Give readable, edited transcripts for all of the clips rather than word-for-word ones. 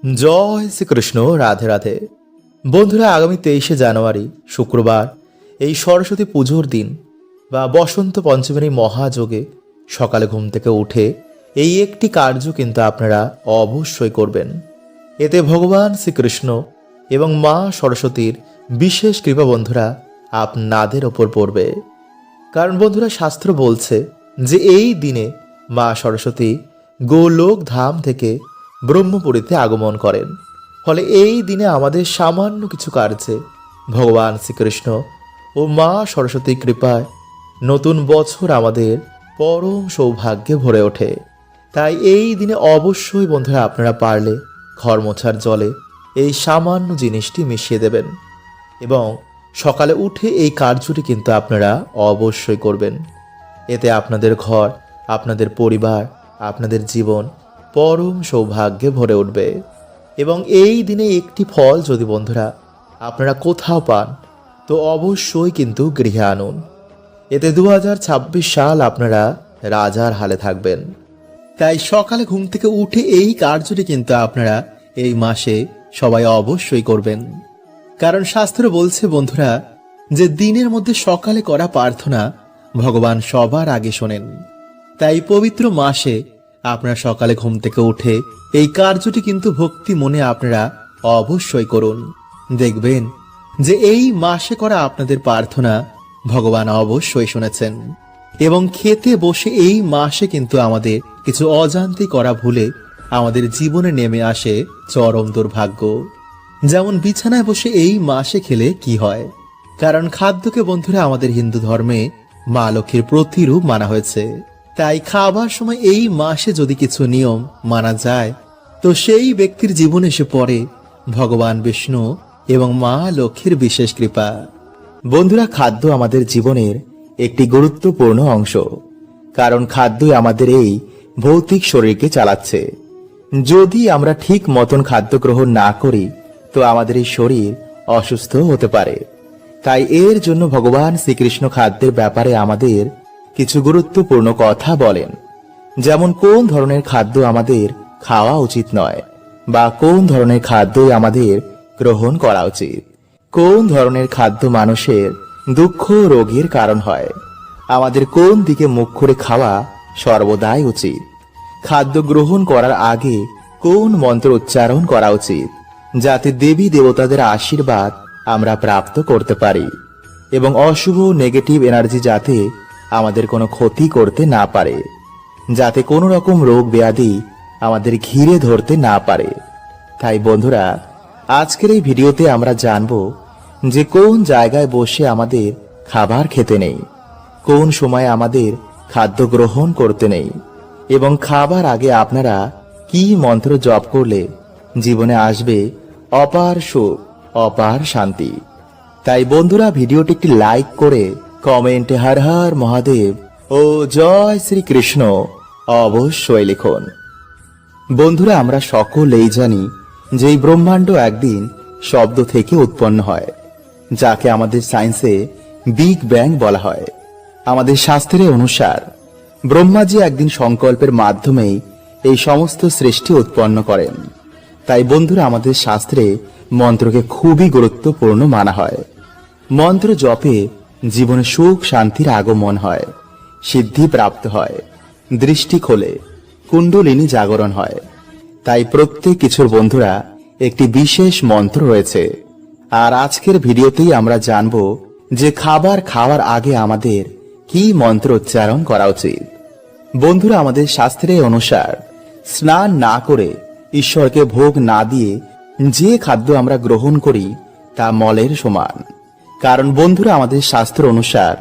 জয় শ্রীকৃষ্ণ। রাধে রাধে। বন্ধুরা, আগামী 23শে জানুয়ারি শুক্রবার এই সরস্বতী পুজোর দিন বা বসন্ত পঞ্চমীর মহাযোগে সকালে ঘুম থেকে উঠে এই একটি কার্য কিন্তু আপনারা অবশ্যই করবেন। এতে ভগবান শ্রীকৃষ্ণ এবং মা সরস্বতীর বিশেষ কৃপা বন্ধুরা আপনাদের ওপর পড়বে। কারণ বন্ধুরা, শাস্ত্র বলছে যে এই দিনে মা সরস্বতী গোলোক ধাম থেকে ব্রহ্মপুরীতে আগমন করেন। ফলে এই দিনে আমাদের সামান্য কিছু কার্যে ভগবান শ্রীকৃষ্ণ ও মা সরস্বতীর কৃপায় নতুন বছর আমাদের পরম সৌভাগ্যে ভরে ওঠে। তাই এই দিনে অবশ্যই বন্ধুরা আপনারা পারলে ঘর মোছার জলে এই সামান্য জিনিসটি মিশিয়ে দেবেন এবং সকালে উঠে এই কার্যটি কিন্তু আপনারা অবশ্যই করবেন। এতে আপনাদের ঘর, আপনাদের পরিবার, আপনাদের জীবন পরম সৌভাগ্যে ভরে উঠবে। এবং এই দিনে একটি ফল যদি বন্ধুরা আপনারা কোথাও পান তো অবশ্যই কিন্তু গৃহে আনুন। এতে 2026 সাল আপনারা রাজার হালে থাকবেন। তাই সকালে ঘুম থেকে উঠে এই কার্যটি কিন্তু আপনারা এই মাসে সবাই অবশ্যই করবেন। কারণ শাস্ত্র বলছে বন্ধুরা যে দিনের মধ্যে সকালে করা প্রার্থনা ভগবান সবার আগে শোনেন। তাই পবিত্র মাসে আপনারা সকালে ঘুম থেকে উঠে এই কার্যটি কিন্তু ভক্তি মনে আপনারা অবশ্যই করুন। দেখবেন যে এই মাসে করা আপনাদের প্রার্থনা ভগবান অবশ্যই শুনেছেন। এবং খেতে বসে এই মাসে কিন্তু আমাদের কিছু অজান্তে করা ভুলে আমাদের জীবনে নেমে আসে চরম দুর্ভাগ্য। যেমন বিছানায় বসে এই মাসে খেলে কি হয়। কারণ খাদ্যকে বন্ধুরা আমাদের হিন্দু ধর্মে মা লক্ষ্মীর প্রতিরূপ মানা হয়েছে। তাই খাবার সময় এই মাসে যদি কিছু নিয়ম মানা যায় তো সেই ব্যক্তির জীবনে এসে পড়ে ভগবান বিষ্ণু এবং মা লক্ষ্মীর বিশেষ কৃপা। বন্ধুরা, খাদ্য আমাদের জীবনের একটি গুরুত্বপূর্ণ অংশ। কারণ খাদ্যই আমাদের এই ভৌতিক শরীরকে চালাচ্ছে। যদি আমরা ঠিক মতন খাদ্য গ্রহণ না করি তো আমাদের এই শরীর অসুস্থ হতে পারে। তাই এর জন্য ভগবান শ্রীকৃষ্ণ খাদ্যের ব্যাপারে আমাদের কিছু গুরুত্বপূর্ণ কথা বলেন। যেমন কোন ধরনের খাদ্য আমাদের খাওয়া উচিত নয়, বা কোন ধরনের খাদ্যই আমাদের গ্রহণ করা উচিত, কোন ধরনের খাদ্য মানুষের দুঃখ রোগের কারণ হয়, আমাদের কোন দিকে মুখ করে খাওয়া সর্বদাই উচিত, খাদ্য গ্রহণ করার আগে কোন মন্ত্র উচ্চারণ করা উচিত যাতে দেবী দেবতাদের আশীর্বাদ আমরা প্রাপ্ত করতে পারি, এবং অশুভ নেগেটিভ এনার্জি যাতে আমাদের কোনো ক্ষতি করতে না পারে, যাতে কোনো রকম রোগ ব্যাধি আমাদের ঘিরে ধরতে না পারে। তাই বন্ধুরা, আজকের এই ভিডিওতে আমরা জানব যে কোন জায়গায় বসে আমাদের খাবার খেতে নেই, কোন সময় আমাদের খাদ্য গ্রহণ করতে নেই, এবং খাবার আগে আপনারা কি মন্ত্র জপ করলে জীবনে আসবে অপার সুখ, অপার শান্তি। তাই বন্ধুরা, ভিডিওটি একটি লাইক করে কমেন্টে হর হর মহাদেব ও জয় শ্রীকৃষ্ণ অবশ্যই লিখুন। বন্ধুরা, আমরা সকলেই জানি যে এই ব্রহ্মাণ্ড একদিন শব্দ থেকে উৎপন্ন হয়, যাকে আমাদের সায়েন্সে বিগ ব্যাং বলা হয়। আমাদের শাস্ত্রের অনুসার ব্রহ্মাজি একদিন সংকল্পের মাধ্যমেই এই সমস্ত সৃষ্টি উৎপন্ন করেন। তাই বন্ধুরা, আমাদের শাস্ত্রে মন্ত্রকে খুবই গুরুত্বপূর্ণ মানা হয়। মন্ত্র জপে জীবনে সুখ শান্তির আগমন হয়, সিদ্ধি প্রাপ্ত হয়, দৃষ্টি খোলে, কুণ্ডলিনী জাগরণ হয়। তাই প্রত্যেক কিছুর বন্ধুরা একটি বিশেষ মন্ত্র রয়েছে। আর আজকের ভিডিওতেই আমরা জানব যে খাবার খাওয়ার আগে আমাদের কি মন্ত্র উচ্চারণ করা উচিত। বন্ধুরা, আমাদের শাস্ত্রের অনুসার স্নান না করে, ঈশ্বরকে ভোগ না দিয়ে যে খাদ্য আমরা গ্রহণ করি তা মলের সমান। কারণ বন্ধুরা, আমাদের শাস্ত্র অনুসার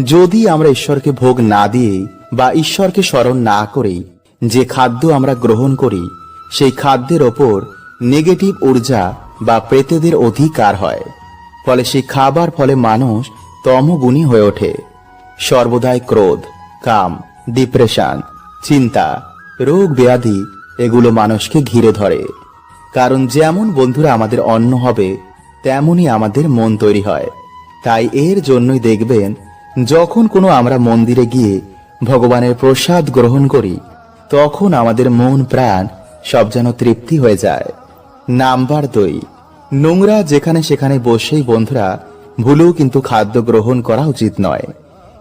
যদি আমরা ঈশ্বরকে ভোগ না দিয়ে বা ঈশ্বরকে স্মরণ না করে যে খাদ্য আমরা গ্রহণ করি সেই খাদ্যের ওপর নেগেটিভ ঊর্জা বা প্রেতদের অধিকার হয়। ফলে সেই খাবার ফলে মানুষ তমগুণী হয়ে ওঠে। সর্বদাই ক্রোধ, কাম, ডিপ্রেশন, চিন্তা, রোগ ব্যাধি এগুলো মানুষকে ঘিরে ধরে। কারণ যেমন বন্ধুরা আমাদের অন্ন হবে তেমনই আমাদের মন তৈরি হয়। তাই এর জন্যই দেখবেন যখন কোনো আমরা মন্দিরে গিয়ে ভগবানের প্রসাদ গ্রহণ করি তখন আমাদের মন প্রাণ সব যেন তৃপ্তি হয়ে যায়। নাম্বার 2, নোংরা যেখানে সেখানে বসেই বন্ধুরা ভুলেও কিন্তু খাদ্য গ্রহণ করা উচিত নয়।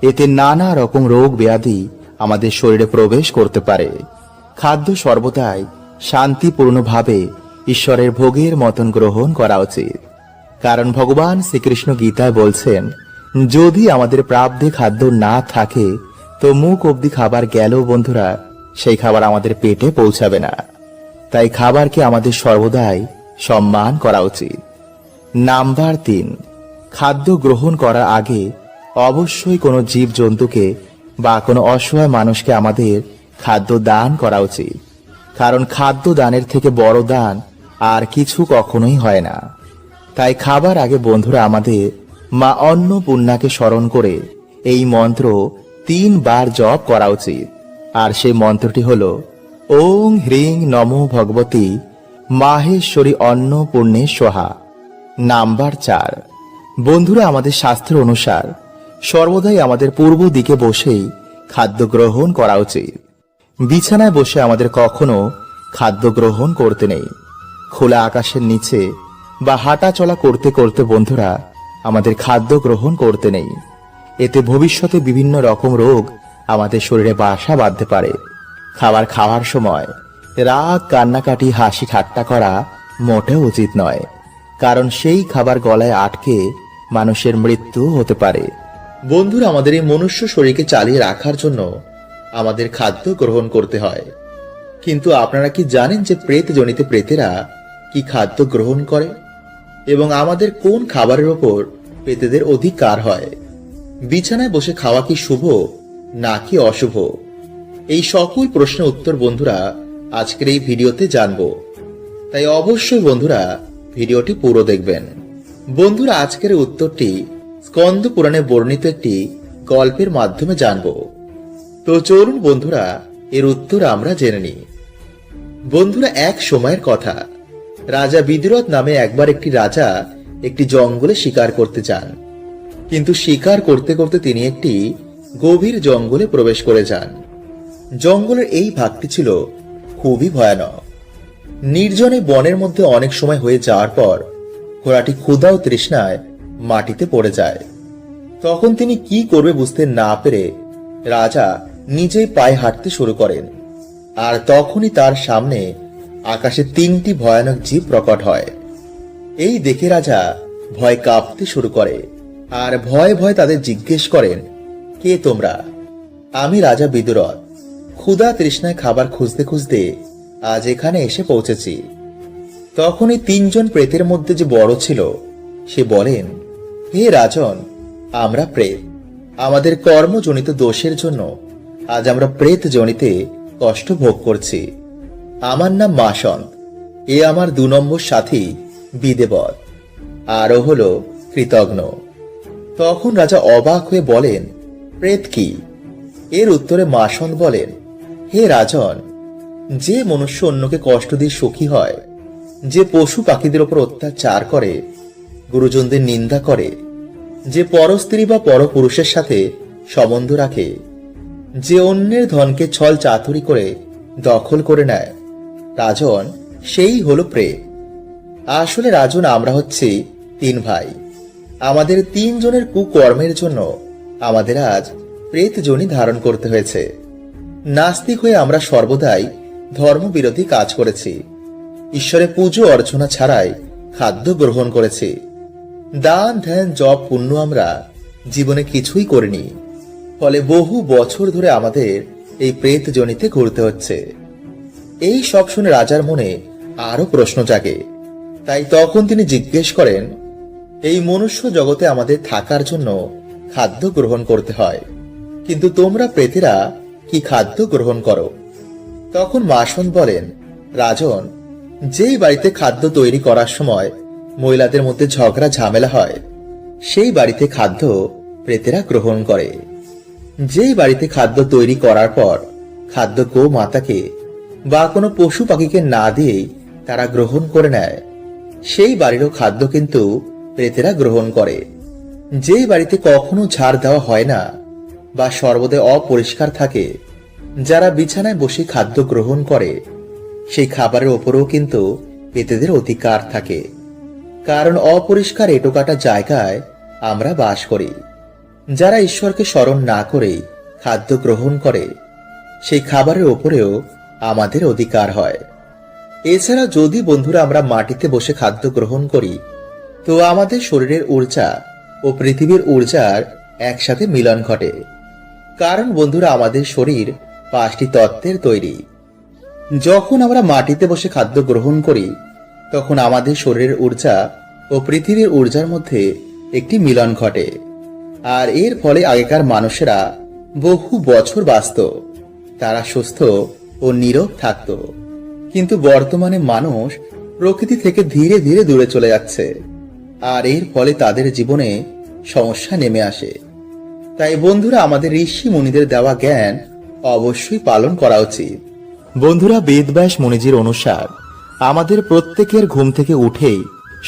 এতে নানা রকম রোগ ব্যাধি আমাদের শরীরে প্রবেশ করতে পারে। খাদ্য সর্বদাই শান্তিপূর্ণভাবে ঈশ্বরের ভোগের মতন গ্রহণ করা উচিত। কারণ ভগবান শ্রীকৃষ্ণ গীতায় বলছেন, যদি আমাদের প্রাপ্যে খাদ্য না থাকে তো মুখ অবধি খাবার গেলেও বন্ধুরা সেই খাবার আমাদের পেটে পৌঁছাবে না। তাই খাবারকে আমাদের সর্বদাই সম্মান করা উচিত। নাম্বার 3, খাদ্য গ্রহণ করার আগে অবশ্যই কোনো জীবজন্তুকে বা কোনো অসহায় মানুষকে আমাদের খাদ্য দান করা উচিত। কারণ খাদ্য দানের থেকে বড় দান আর কিছু কখনোই হয় না। তাই খাবার আগে বন্ধুরা আমাদের মা অন্নপূর্ণাকে স্মরণ করে এই মন্ত্র 3 বার জপ করা উচিত। আর সেই মন্ত্রটি হল ওং হ্রিং নমো ভগবতী মাহেশ্বরী অন্নপূর্ণে সোহা। নাম্বার 4, বন্ধুরা আমাদের শাস্ত্র অনুসার সর্বদাই আমাদের পূর্ব দিকে বসেই খাদ্য গ্রহণ করা উচিত। বিছানায় বসে আমাদের কখনো খাদ্য গ্রহণ করতে নেই। খোলা আকাশের নিচে বা হাঁটা চলা করতে করতে বন্ধুরা আমাদের খাদ্য গ্রহণ করতে নেই। এতে ভবিষ্যতে বিভিন্ন রকম রোগ আমাদের শরীরে বাসা বাঁধতে পারে। খাবার খাওয়ার সময় রাগ, কান্নাকাটি, হাসি ঠাট্টা করা মোটেও উচিত নয়। কারণ সেই খাবার গলায় আটকে মানুষের মৃত্যু হতে পারে। বন্ধুরা, আমাদের এই মনুষ্য শরীরকে চালিয়ে রাখার জন্য আমাদের খাদ্য গ্রহণ করতে হয়। কিন্তু আপনারা কি জানেন যে প্রেতজনিতে প্রেতেরা কি খাদ্য গ্রহণ করে এবং আমাদের কোন খাবারের ওপর প্রেতেদের অধিকার হয়? বিছানায় বসে খাওয়া কি শুভ নাকি অশুভ? এই সকল প্রশ্নের উত্তর বন্ধুরা আজকের এই ভিডিওতে জানবো। তাই অবশ্যই বন্ধুরা ভিডিওটি পুরো দেখবেন। বন্ধুরা, আজকের উত্তরটি স্কন্দ পুরাণে বর্ণিত একটি গল্পের মাধ্যমে জানবো। তো চলুন বন্ধুরা এর উত্তর আমরা জেনে নিই। বন্ধুরা, এক সময়ের কথা, রাজা বিদুরথ নামে একবার একটি রাজা একটি জঙ্গলে শিকার করতে যান। কিন্তু শিকার করতে করতে তিনি একটি গভীর জঙ্গলে প্রবেশ করে যান। জঙ্গলের এই ভাগটি ছিল খুবই ভয়ানক। নির্জনে বনের মধ্যে অনেক সময় হয়ে যাওয়ার পর ঘোড়াটি ক্ষুধা ও তৃষ্ণায় মাটিতে পড়ে যায়। তখন তিনি কি করবে বুঝতে না পেরে রাজা নিজেই পায়ে হাঁটতে শুরু করেন। আর তখনই তার সামনে আকাশে 3টি ভয়ানক জীব প্রকট হয়। এই দেখে রাজা ভয় কাঁপতে শুরু করে আর ভয়ে ভয়ে তাদের জিজ্ঞেস করেন, কে তোমরা? আমি রাজা বিদুরথ। ক্ষুধা তৃষ্ণায় খাবার খুঁজতে খুঁজতে আজ এখানে এসে পৌঁছেছি। তখনই 3জন প্রেতের মধ্যে যে বড় ছিল সে বলেন, হে রাজন, আমরা প্রেত। আমাদের কর্মজনিত দোষের জন্য আজ আমরা প্রেত জনিতে কষ্ট ভোগ করছি। আমার নাম মাসন্ত। এ আমার 2 নম্বর সাথী বিদেবত, আর ও হলো কৃতঘ্ন। তখন রাজা অবাক হয়ে বলেন, প্রেত কি? এর উত্তরে মাসন্ত বলেন, হে রাজন, যে মনুষ্য অন্যকে কষ্ট দিয়ে সুখী হয়, যে পশু পাখিদের উপর অত্যাচার করে, গুরুজনদের নিন্দা করে, যে পরস্ত্রী বা পরপুরুষের সাথে সম্বন্ধ রাখে, যে অন্যের ধনকে ছল চাতুরি করে দখল করে নেয়, রাজন সেই হলো প্রেত। আসলে রাজন আমরা হচ্ছি 3 ভাই। আমাদের 3 জনের কুকর্মের জন্য আমাদের আজ প্রেত যোনি ধারণ করতে হয়েছে। নাস্তিক হয়ে আমরা সর্বদাই ধর্মবিরোধী কাজ করেছি। ঈশ্বরের পুজো অর্চনা ছাড়াই খাদ্য গ্রহণ করেছি। দান ধ্যান জপ পুণ্য আমরা জীবনে কিছুই করিনি। ফলে বহু বছর ধরে আমাদের এই প্রেত জনিতে ঘুরতে হচ্ছে। এই সব শুনে রাজার মনে আরো প্রশ্ন জাগে। তাই তখন তিনি জিজ্ঞেস করেন, এই মনুষ্য জগতে আমাদের থাকার জন্য খাদ্য গ্রহণ করতে হয়, কিন্তু তোমরা প্রেতেরা কি খাদ্য গ্রহণ করো? তখন মাসন্ত বলেন, রাজন, যেই বাড়িতে খাদ্য তৈরি করার সময় মহিলাদের মধ্যে ঝগড়া ঝামেলা হয়, সেই বাড়িতে খাদ্য প্রেতেরা গ্রহণ করে। যেই বাড়িতে খাদ্য তৈরি করার পর খাদ্য গো মাতাকে বা কোনো পশু পাখিকে না দিয়েই তারা গ্রহণ করে নেয়, সেই বাড়িরও খাদ্য কিন্তু প্রেতেরা গ্রহণ করে। যেই বাড়িতে কখনো ঝাড় দেওয়া হয় না বা সর্বদাই অপরিষ্কার থাকে, যারা বিছানায় বসে খাদ্য গ্রহণ করে, সেই খাবারের ওপরেও কিন্তু পেতেদের অধিকার থাকে, কারণ অপরিষ্কার এঁটোকাটা জায়গায় আমরা বাস করি। যারা ঈশ্বরকে স্মরণ না করে খাদ্য গ্রহণ করে, সেই খাবারের ওপরেও আমাদের অধিকার হয়। এছাড়া যদি বন্ধুরা আমরা মাটিতে বসে খাদ্য গ্রহণ করি, তো আমাদের শরীরের ঊর্জা ও পৃথিবীর ঊর্জার একসাথে মিলন ঘটে। কারণ বন্ধুরা, আমাদের শরীর 5টি তত্ত্বের তৈরি। যখন আমরা মাটিতে বসে খাদ্য গ্রহণ করি, তখন আমাদের শরীরের ঊর্জা ও পৃথিবীর ঊর্জার মধ্যে একটি মিলন ঘটে, আর এর ফলে আগেকার মানুষেরা বহু বছর বাঁচত, তারা সুস্থ ও নীরোগ থাকত। কিন্তু বর্তমানে মানুষ প্রকৃতি থেকে ধীরে ধীরে দূরে চলে যাচ্ছে, আর এর ফলে তাদের জীবনে সমস্যা নেমে আসে। তাই বন্ধুরা, আমাদের ঋষি মুনিদের দেওয়া জ্ঞান অবশ্যই পালন করা উচিত। বন্ধুরা, বেদব্যাস মুনিজির অনুসার আমাদের প্রত্যেকের ঘুম থেকে উঠেই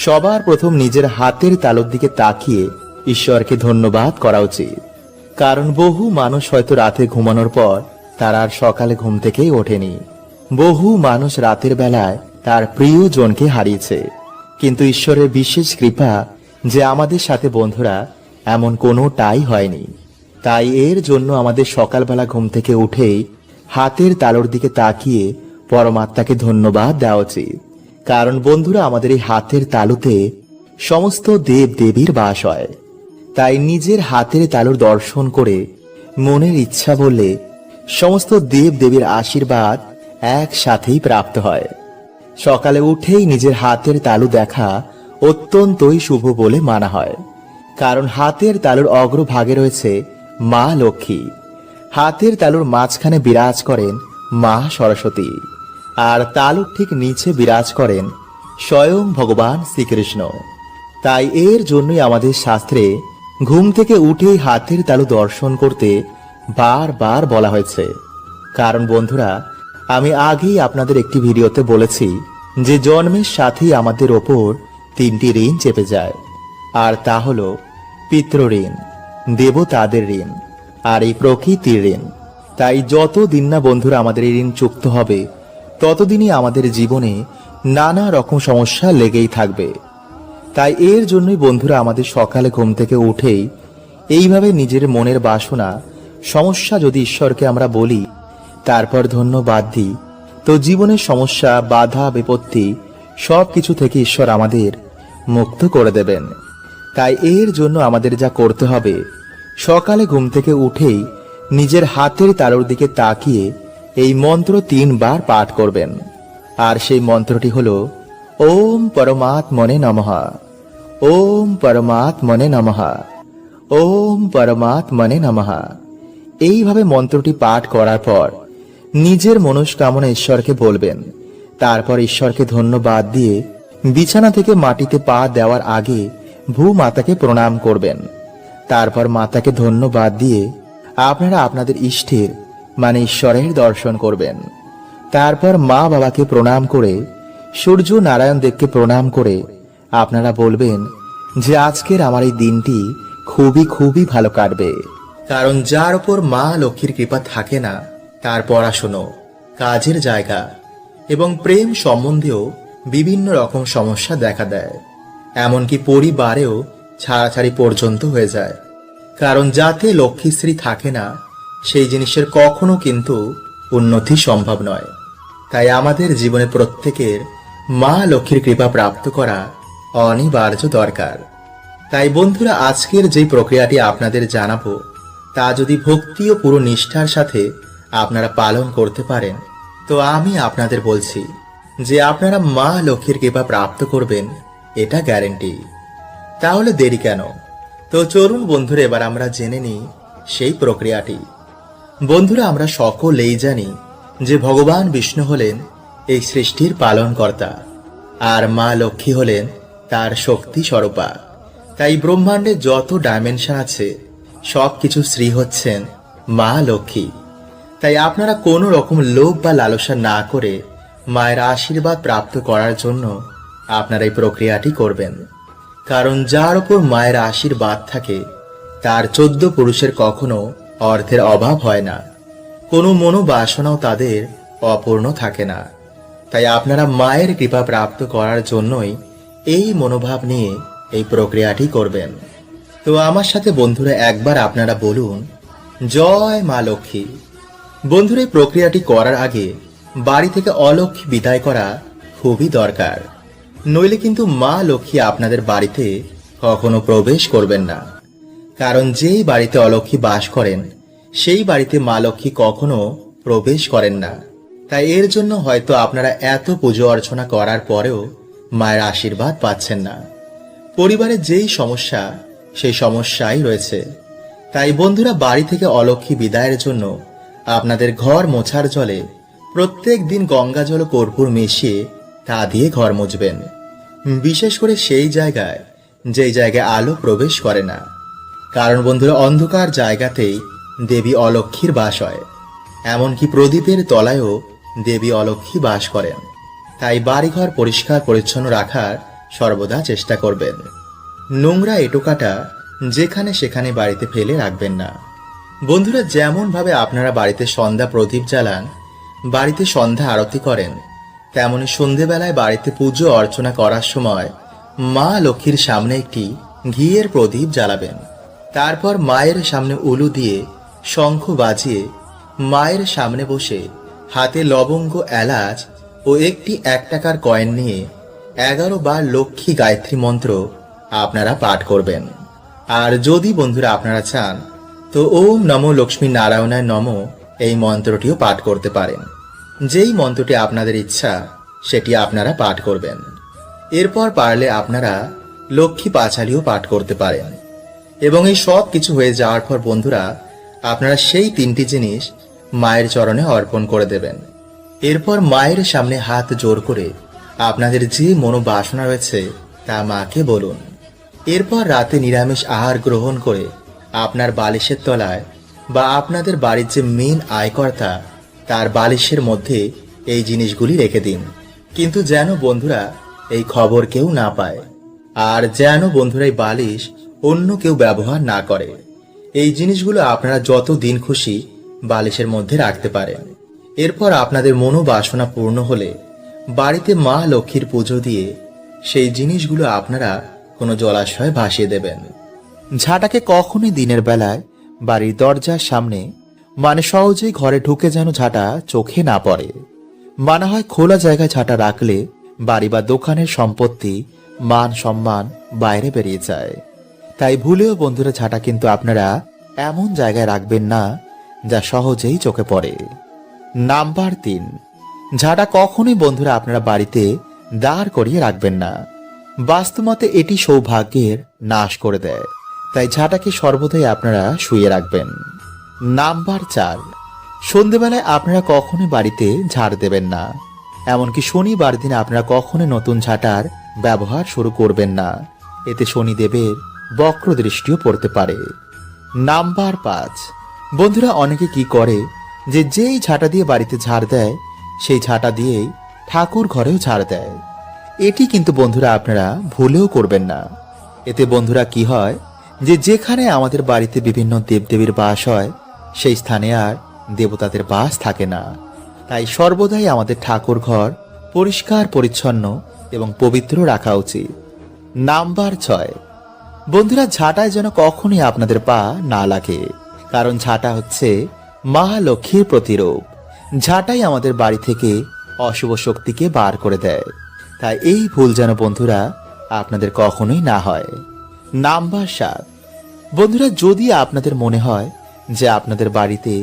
সবার প্রথম নিজের হাতের তালুর দিকে তাকিয়ে ঈশ্বরকে ধন্যবাদ করা উচিত। কারণ বহু মানুষ হয়তো রাতে ঘুমানোর পর তার আর সকালে ঘুম থেকেই ওঠেনি। বহু মানুষ রাতের বেলায় তার প্রিয়জনকে হারিয়েছে, কিন্তু ঈশ্বরের বিশেষ কৃপা যে আমাদের সাথে বন্ধুরা এমন কোনোটাই হয়নি। তাই এর জন্য আমাদের সকালবেলা ঘুম থেকে উঠেই হাতের তালুর দিকে তাকিয়ে পরমাত্মাকে ধন্যবাদ দেওয়া উচিত। কারণ বন্ধুরা, আমাদের এই হাতের তালুতে সমস্ত দেব দেবীর বাস হয়। তাই নিজের হাতের তালুর দর্শন করে মনের ইচ্ছা বললে সমস্ত দেব দেবীর আশীর্বাদ একসাথেই প্রাপ্ত হয়। সকালে উঠেই নিজের হাতের তালু দেখা অত্যন্তই শুভ বলে মানা হয়। কারণ হাতের তালুর অগ্রভাগে রয়েছে মা লক্ষ্মী, হাতের তালুর মাঝখানে বিরাজ করেন মা সরস্বতী, আর তালুর ঠিক নিচে বিরাজ করেন স্বয়ং ভগবান শ্রীকৃষ্ণ। তাই এর জন্যই আমাদের শাস্ত্রে ঘুম থেকে উঠেই হাতের তালু দর্শন করতে বারবার বলা হয়েছে। কারণ বন্ধুরা, আমি আগেই আপনাদের একটি ভিডিওতে বলেছি যে জন্মের সাথেই আমাদের ওপর 3টি ঋণ চেপে যায়, আর তা হলো পিতৃঋণ, দেবতাদের ঋণ, আর এই প্রকৃতির ঋণ। তাই যতদিন না বন্ধুরা আমাদের এই ঋণ চুক্ত হবে, ততদিনই আমাদের জীবনে নানা রকম সমস্যা লেগেই থাকবে। তাই এর জন্যই বন্ধুরা আমাদের সকালে ঘুম থেকে উঠেই এইভাবে নিজের মনের বাসনা সমস্যা যদি ঈশ্বরকে আমরা বলি, তারপর ধন্যবাদ দিই, তো জীবনের সমস্যা বাধা বিপত্তি সবকিছু থেকে ঈশ্বর আমাদের মুক্ত করে দেবেন। তাই এর জন্য আমাদের যা করতে হবে, সকালে ঘুম থেকে উঠেই নিজের হাতের তালুর দিকে তাকিয়ে এই মন্ত্র 3 বার পাঠ করবেন। আর সেই মন্ত্রটি হলো ওম পরমাত্মনে নমঃ, ওম পরমাত্মনে নমঃ, ওম পরমাত্মনে নমঃ। এইভাবে মন্ত্রটি পাঠ করার পর নিজের মনস্কামনা ঈশ্বরকে বলবেন। তারপর ঈশ্বরকে ধন্যবাদ দিয়ে বিছানা থেকে মাটিতে পা দেওয়ার আগে ভূমাতাকে প্রণাম করবেন। তারপর মাতাকে ধন্যবাদ দিয়ে আপনারা আপনাদের ইষ্টের মানে ঈশ্বরের দর্শন করবেন। তারপর মা বাবাকে প্রণাম করে সূর্য নারায়ণ দেবকে প্রণাম করে আপনারা বলবেন যে আজকের আমার এই দিনটি খুবই খুবই ভালো কাটবে। কারণ যার উপর মা লক্ষ্মীর কৃপা থাকে না, তার পড়াশুনো, কাজের জায়গা এবং প্রেম সম্বন্ধেও বিভিন্ন রকম সমস্যা দেখা দেয়। এমনকি পরিবারেও ছাড়াছাড়ি পর্যন্ত হয়ে যায়। কারণ যাতে লক্ষ্মীশ্রী থাকে না, সেই জিনিসের কখনো কিন্তু উন্নতি সম্ভব নয়। তাই আমাদের জীবনে প্রত্যেকের মা লক্ষ্মীর কৃপা প্রাপ্ত করা অনিবার্য দরকার। তাই বন্ধুরা, আজকের যে প্রক্রিয়াটি আপনাদের জানাবো, তা যদি ভক্তি ও পুরো নিষ্ঠার সাথে আপনারা পালন করতে পারেন, তো আমি আপনাদের বলছি যে আপনারা মা লক্ষ্মীর কৃপা প্রাপ্ত করবেন, এটা গ্যারেন্টি। তাহলে দেরি কেন? তো চলুন বন্ধুরা, এবার আমরা জেনে নিই সেই প্রক্রিয়াটি। বন্ধুরা, আমরা সকলেই জানি যে ভগবান বিষ্ণু হলেন এই সৃষ্টির পালনকর্তা, আর মা লক্ষ্মী হলেন তার শক্তি স্বরূপা। তাই ব্রহ্মাণ্ডে যত ডাইমেনশন আছে সবকিছু শ্রী হচ্ছেন মা লক্ষ্মী। তাই আপনারা কোনো রকম লোভ বা লালসা না করে মায়ের আশীর্বাদ প্রাপ্ত করার জন্য আপনারা এই প্রক্রিয়াটি করবেন। কারণ যার উপর মায়ের আশীর্বাদ থাকে, তার 14 পুরুষের কখনো অর্থের অভাব হয় না, কোনো মনোবাসনাও তাদের অপূর্ণ থাকে না। তাই আপনারা মায়ের কৃপা প্রাপ্ত করার জন্যই এই মনোভাব নিয়ে এই প্রক্রিয়াটি করবেন। তো আমার সাথে বন্ধুরা একবার আপনারা বলুন, জয় মা লক্ষ্মী। বন্ধুরা, এই প্রক্রিয়াটি করার আগে বাড়ি থেকে অলক্ষ্মী বিদায় করা খুবই দরকার, নইলে কিন্তু মা লক্ষ্মী আপনাদের বাড়িতে কখনো প্রবেশ করবেন না। কারণ যেই বাড়িতে অলক্ষ্মী বাস করেন সেই বাড়িতে মা লক্ষ্মী কখনো প্রবেশ করেন না। তাই এর জন্য হয়তো আপনারা এত পুজো অর্চনা করার পরেও মায়ের আশীর্বাদ পাচ্ছেন না। পরিবারে যেই সমস্যা সেই সমস্যাই রয়েছে। তাই বন্ধুরা, বাড়ি থেকে অলক্ষ্মী বিদায়ের জন্য আপনাদের ঘর মোছার জলে প্রত্যেক দিন গঙ্গা জল ও কর্পূর মিশিয়ে তা দিয়ে ঘর মুছবেন। বিশেষ করে সেই জায়গায় যেই জায়গায় আলো প্রবেশ করে না। কারণ বন্ধুরা, অন্ধকার জায়গাতেই দেবী অলক্ষ্মীর বাস হয়। এমনকি প্রদীপের তলায়ও দেবী অলক্ষ্মী বাস করেন। তাই বাড়িঘর পরিষ্কার পরিচ্ছন্ন রাখার সর্বদা চেষ্টা করবেন। নোংরা এটোকাটা যেখানে সেখানে বাড়িতে ফেলে রাখবেন না। বন্ধুরা, যেমন ভাবে আপনারা বাড়িতে সন্ধ্যা প্রদীপ জ্বালান, বাড়িতে সন্ধ্যা আরতি করেন, তেমনি সন্ধেবেলায় বাড়িতে পুজো অর্চনা করার সময় মা লক্ষ্মীর সামনে একটি ঘিয়ের প্রদীপ জ্বালাবেন। তারপর মায়ের সামনে উলু দিয়ে শঙ্খ বাজিয়ে মায়ের সামনে বসে হাতে লবঙ্গ, এলাচ ও একটি 1 টাকার কয়েন নিয়ে 11 বার লক্ষ্মী গায়ত্রী মন্ত্র আপনারা পাঠ করবেন। আর যদি বন্ধুরা আপনারা চান তো ওম নমো লক্ষ্মী নারায়ণায় নমো এই মন্ত্রটিও পাঠ করতে পারেন। যেই মন্ত্রটি আপনাদের ইচ্ছা সেটি আপনারা পাঠ করবেন। এরপর পারলে আপনারা লক্ষ্মী পাঁচালিও পাঠ করতে পারেন। এবং এই সব কিছু হয়ে যাওয়ার পর বন্ধুরা, আপনারা সেই 3টি জিনিস মায়ের চরণে অর্পণ করে দেবেন। এরপর মায়ের সামনে হাত জোর করে আপনাদের যে মনোবাসনা রয়েছে তা মাকে বলুন। এরপর রাতে নিরামিষ আহার গ্রহণ করে আপনার বালিশের তলায় বা আপনাদের বাড়ির যে মেন আয়কর্তা তার বালিশের মধ্যে এই জিনিসগুলি রেখে দিন। কিন্তু যেন বন্ধুরা এই খবর কেউ না পায়, আর যেন বন্ধুরা এই বালিশ অন্য কেউ ব্যবহার না করে। এই জিনিসগুলো আপনারা যত দিন খুশি বালিশের মধ্যে রাখতে পারেন। এরপর আপনাদের মনোবাসনা পূর্ণ হলে বাড়িতে মা লক্ষ্মীর পুজো দিয়ে সেই জিনিসগুলো আপনারা কোনো জলাশয়ে ভাসিয়ে দেবেন। ঝাঁটাকে কখনই দিনের বেলায় বাড়ির দরজার সামনে, মানে সহজেই ঘরে ঢুকে যেন ঝাঁটা চোখে না পড়ে। মানা হয় খোলা জায়গায় ঝাঁটা রাখলে বাড়ি বা দোকানের সম্পত্তি, মান সম্মান বাইরে বেরিয়ে যায়। তাই ভুলেও বন্ধুরা ঝাঁটা কিন্তু আপনারা এমন জায়গায় রাখবেন না যা সহজেই চোখে পড়ে। নাম্বার 3, ঝাঁটা কখনোই বন্ধুরা আপনারা বাড়িতে দাঁড় করিয়ে রাখবেন না। বাস্তুমতে এটি সৌভাগ্যের নাশ করে দেয়। তাই ঝাঁটাকে সর্বদাই আপনারা শুয়ে রাখবেন। নাম্বার 4, সন্ধেবেলায় আপনারা কখনোই বাড়িতে ঝাড় দেবেন না। এমনকি শনিবার দিন আপনারা কখনোই নতুন ঝাঁটার ব্যবহার শুরু করবেন না। এতে শনিদেবের বক্র দৃষ্টিও পড়তে পারে। নাম্বার 5, বন্ধুরা অনেকে কি করে যে যেই ঝাঁটা দিয়ে বাড়িতে ঝাড় দেয় সেই ঝাঁটা দিয়েই ঠাকুর ঘরেও ঝাড় দেয়। এটি কিন্তু বন্ধুরা আপনারা ভুলেও করবেন না। এতে বন্ধুরা কি হয় যে যেখানে আমাদের বাড়িতে বিভিন্ন দেবদেবীর বাস হয় সেই স্থানে আর দেবতাদের বাস থাকে না। তাই সর্বদাই আমাদের ঠাকুর ঘর পরিষ্কার পরিচ্ছন্ন এবং পবিত্র রাখা উচিত। নাম্বার 6, বন্ধুরা ঝাঁটায় যেন কখনই আপনাদের পা না লাগে। কারণ ঝাঁটা হচ্ছে মা লক্ষ্মীর প্রতিরূপ। ঝাঁটাই আমাদের বাড়ি থেকে অশুভ শক্তিকে বার করে দেয়। তাই এই ভুল যেন বন্ধুরা আপনাদের কখনোই না হয়। নাম্বার 7, বন্ধুরা যদি আপনাদের মনে হয় যে আপনাদের বাড়িতে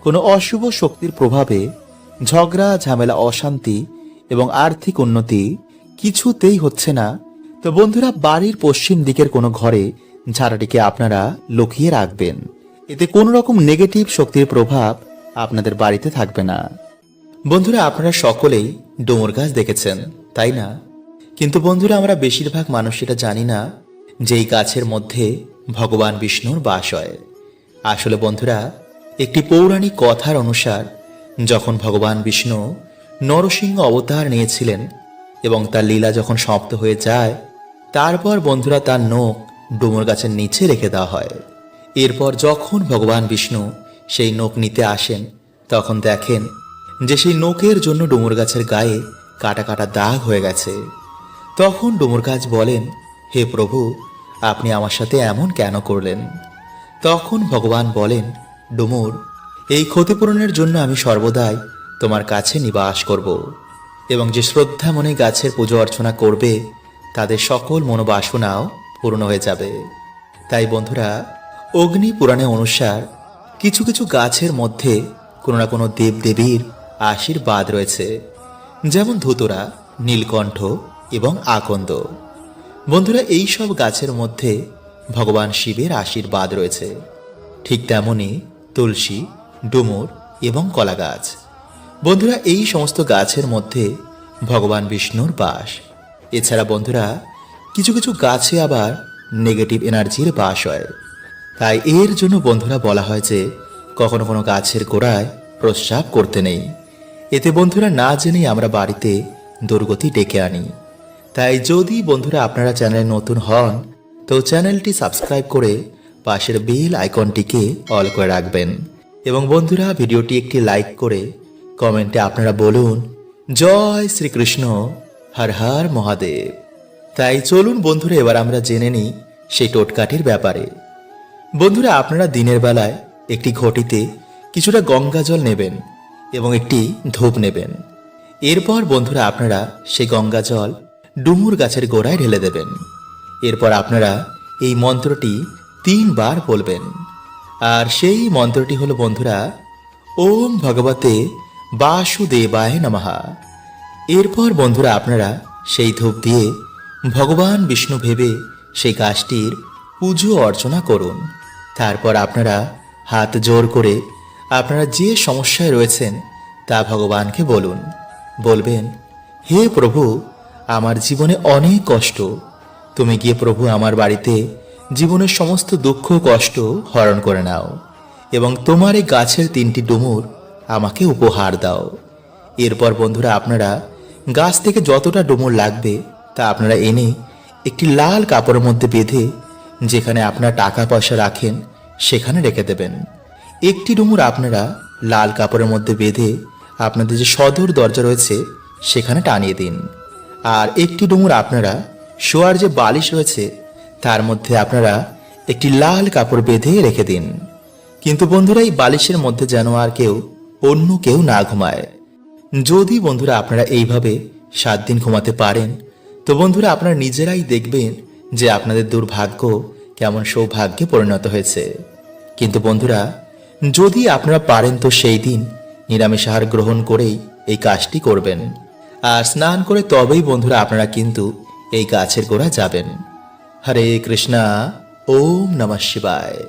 কোনো অশুভ শক্তির প্রভাবে ঝগড়া, ঝামেলা, অশান্তি এবং আর্থিক উন্নতি কিছুতেই হচ্ছে না, তো বন্ধুরা বাড়ির পশ্চিম দিকের কোনো ঘরে ঝাঁটাটিকে আপনারা লুকিয়ে রাখবেন। এতে কোনো রকম নেগেটিভ শক্তির প্রভাব আপনাদের বাড়িতে থাকবে না। বন্ধুরা আপনারা সকলেই ডুমুর গাছ দেখেছেন, তাই না? কিন্তু বন্ধুরা আমরা বেশিরভাগ মানুষ এটা জানি না যে এই গাছের মধ্যে ভগবান বিষ্ণুর বাস হয়। আসলে বন্ধুরা একটি পৌরাণিক কথার অনুসার যখন ভগবান বিষ্ণু নরসিংহ অবতার নিয়েছিলেন এবং তার লীলা যখন সমাপ্ত হয়ে যায়, তারপর বন্ধুরা তার নখ ডুমুর গাছের নিচে রেখে দেওয়া হয়। এরপর যখন ভগবান বিষ্ণু সেই নখ নিতে আসেন তখন দেখেন যে সেই নখের জন্য ডুমুর গাছের গায়ে কাটা কাটা দাগ হয়ে গেছে। তখন ডুমুর গাছ বলেন, হে প্রভু, আপনি আমার সাথে এমন কেন করলেন? তখন ভগবান বলেন, ডুমুর, এই ক্ষতিপূরণের জন্য আমি সর্বদাই তোমার কাছে নিবাস করব, এবং যে শ্রদ্ধা মনে গাছের পুজো অর্চনা করবে তাদের সকল মনোবাসনাও পূর্ণ হয়ে যাবে। তাই বন্ধুরা, অগ্নি পুরাণে অনুসার কিছু কিছু গাছের মধ্যে কোনো না কোনো দেবদেবীর আশীর্বাদ রয়েছে, যেমন ধুতরা, নীলকণ্ঠ এবং আকন্দ। বন্ধুরা, এই সব গাছের মধ্যে ভগবান শিবের আশীর্বাদ রয়েছে। ঠিক তেমনি তুলসী, ডুমুর এবং কলা গাছ। বন্ধুরা, এই সমস্ত গাছের মধ্যে ভগবান বিষ্ণুর বাস। এছাড়া বন্ধুরা, কিছু কিছু গাছে আবার নেগেটিভ এনার্জির বাস হয়। তাই এর জন্য বন্ধুরা বলা হয় যে কখনো কোনো গাছের গোড়ায় প্রস্রাব করতে নেই। এতে বন্ধুরা না জেনেই আমরা বাড়িতে দুর্গতি ডেকে আনি। তাই যদি বন্ধুরা আপনারা চ্যানেলে নতুন হন তো চ্যানেলটি সাবস্ক্রাইব করে পাশের বেল আইকনটিকে অল করে রাখবেন। এবং বন্ধুরা, ভিডিওটি একটি লাইক করে কমেন্টে আপনারা বলুন, জয় শ্রীকৃষ্ণ, হর হর মহাদেব। তাই চলুন বন্ধুরা, এবার আমরা জেনে নিই সেই টোটকাটির ব্যাপারে। বন্ধুরা, আপনারা দিনের বেলায় একটি ঘটিতে কিছুটা গঙ্গা জল নেবেন এবং একটি ধূপ নেবেন। এরপর বন্ধুরা আপনারা সেই গঙ্গা জল ডুমুর গাছের গোড়ায় ঢেলে দেবেন। এরপর আপনারা এই মন্ত্রটি 3 বার বলবেন। আর সেই মন্ত্রটি হলো বন্ধুরা, ওম ভগবতে বাসুদেবায় নমঃ। এরপর বন্ধুরা আপনারা সেই ধূপ দিয়ে ভগবান বিষ্ণু ভেবে সেই গাছটির পুজো অর্চনা করুন। তারপর আপনারা হাত জোর করে আপনারা যে সমস্যায় রয়েছেন তা ভগবানকে বলুন। বলবেন, হে প্রভু, আমার জীবনে অনেক কষ্ট, তুমি গিয়ে প্রভু আমার বাড়িতে জীবনের সমস্ত দুঃখ কষ্ট হরণ করে নাও এবং তোমার এই গাছের 3টি ডুমুর আমাকে উপহার দাও। এরপর বন্ধুরা আপনারা গাছ থেকে যতটা ডুমুর লাগবে তা আপনারা এনে একটি লাল কাপড়ের মধ্যে বেঁধে যেখানে আপনারা টাকা পয়সা রাখেন সেখানে রেখে দেবেন। একটি ডুমুর আপনারা লাল কাপড়ের মধ্যে বেঁধে আপনাদের যে সদর দরজা রয়েছে সেখানে টানিয়ে দিন। আর একটি ডুমুর আপনারা শোয়ার যে বালিশ রয়েছে তার মধ্যে আপনারা একটি লাল কাপড় বেঁধে রেখে দিন। কিন্তু বন্ধুরা, এই বালিশের মধ্যে যেন আর অন্য কেউ না ঘুমায়। যদি বন্ধুরা আপনারা এইভাবে 7 দিন ঘুমাতে পারেন তো বন্ধুরা আপনারা নিজেরাই দেখবেন যে আপনাদের দুর্ভাগ্য কেমন সৌভাগ্যে পরিণত হয়েছে। কিন্তু বন্ধুরা, যদি আপনারা পারেন তো সেই দিন নিরামিষ আহার গ্রহণ করেই এই কাজটি করবেন। আর স্নান করে তবেই বন্ধুরা আপনারা কিন্তু এই গাছের গোড়া যাবেন। হরে কৃষ্ণা, ওম নমঃ শিবায়।